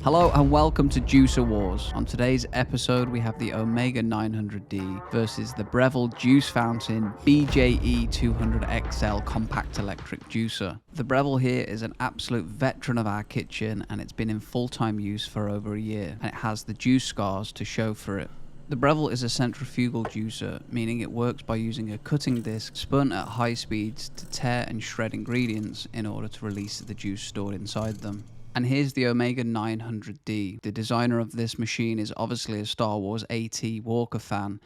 Hello and welcome to Juicer Wars. On today's episode we have the Omega 900D versus the Breville Juice Fountain BJE 200XL compact electric juicer. The Breville here is an absolute veteran of our kitchen and it's been in full-time use for over a year, and it has the juice scars to show for it. The Breville is a centrifugal juicer, meaning it works by using a cutting disc spun at high speeds to tear and shred ingredients in order to release the juice stored inside them. And here's the Omega 900D. The designer of this machine is obviously a Star Wars AT Walker fan,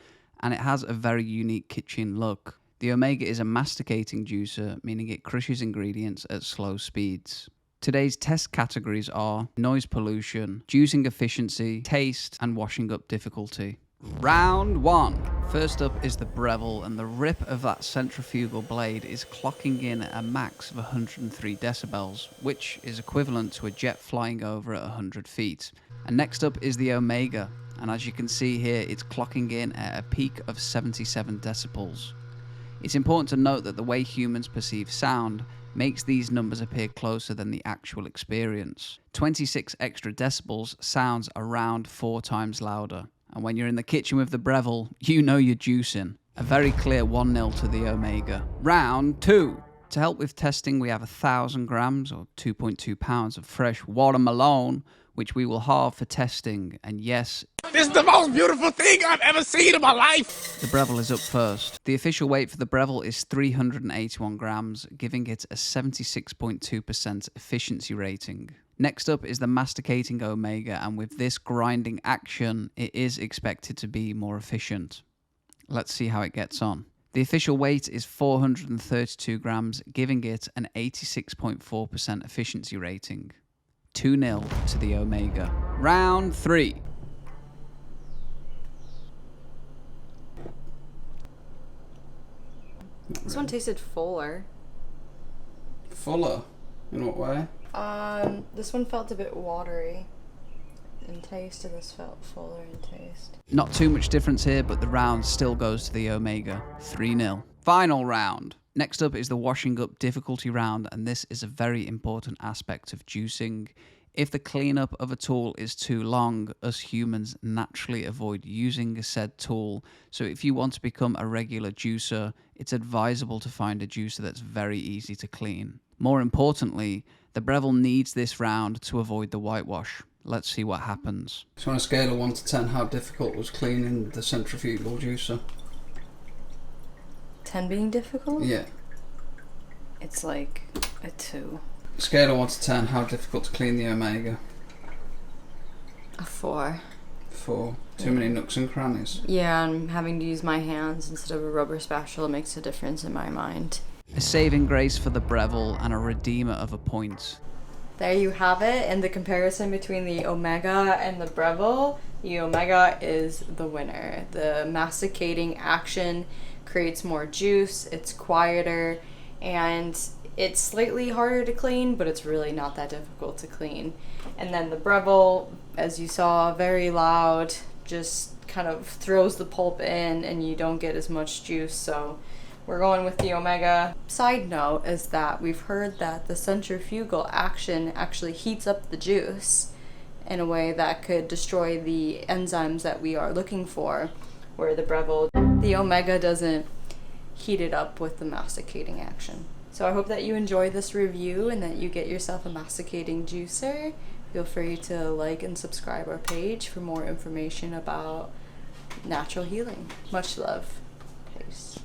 and it has a very unique kitchen look. The Omega is a masticating juicer, meaning it crushes ingredients at slow speeds. Today's test categories are noise pollution, juicing efficiency, taste, and washing up difficulty. Round 1. First up is the Breville, and the rip of that centrifugal blade is clocking in at a max of 103 decibels, which is equivalent to a jet flying over at 100 feet. And next up is the Omega, and as you can see here, it's clocking in at a peak of 77 decibels. It's important to note that the way humans perceive sound makes these numbers appear closer than the actual experience. 26 extra decibels sounds around 4 times louder. And when you're in the kitchen with the Breville, you know you're juicing. A very clear 1-0 to the Omega. Round 2. To help with testing, we have 1,000 grams or 2.2 pounds of fresh watermelon, which we will halve for testing. And yes, this is the most beautiful thing I've ever seen in my life. The Breville is up first. The official weight for the Breville is 381 grams, giving it a 76.2% efficiency rating. Next up is the Masticating Omega, and with this grinding action, it is expected to be more efficient. Let's see how it gets on. The official weight is 432 grams, giving it an 86.4% efficiency rating. 2-0 to the Omega. Round 3. This one tasted fuller. Fuller? In what way? This one felt a bit watery in taste, and this felt fuller in taste. Not too much difference here, but the round still goes to the Omega. 3-0. Final round. Next up is the washing up difficulty round, and this is a very important aspect of juicing. If the cleanup of a tool is too long, us humans naturally avoid using said tool. So if you want to become a regular juicer, it's advisable to find a juicer that's very easy to clean. More importantly, the Breville needs this round to avoid the whitewash. Let's see what happens. So on a scale of 1 to 10, how difficult was cleaning the centrifugal juicer? 10 being difficult? Yeah. It's like a 2. Scale of 1 to 10, how difficult to clean the Omega? A 4. 4. Too many nooks and crannies. Yeah, and having to use my hands instead of a rubber spatula makes a difference in my mind. A saving grace for the Breville and a redeemer of a point. There you have it, and the comparison between the Omega and the Breville. The Omega is the winner. The masticating action creates more juice, it's quieter, and it's slightly harder to clean, but it's really not that difficult to clean. And then the Breville, as you saw, very loud, just kind of throws the pulp in and you don't get as much juice, so we're going with the Omega. Side note is that we've heard that the centrifugal action actually heats up the juice in a way that could destroy the enzymes that we are looking for, where the Breville, the Omega doesn't heat it up with the masticating action. So I hope that you enjoy this review and that you get yourself a masticating juicer. Feel free to like and subscribe our page for more information about natural healing. Much love. Peace.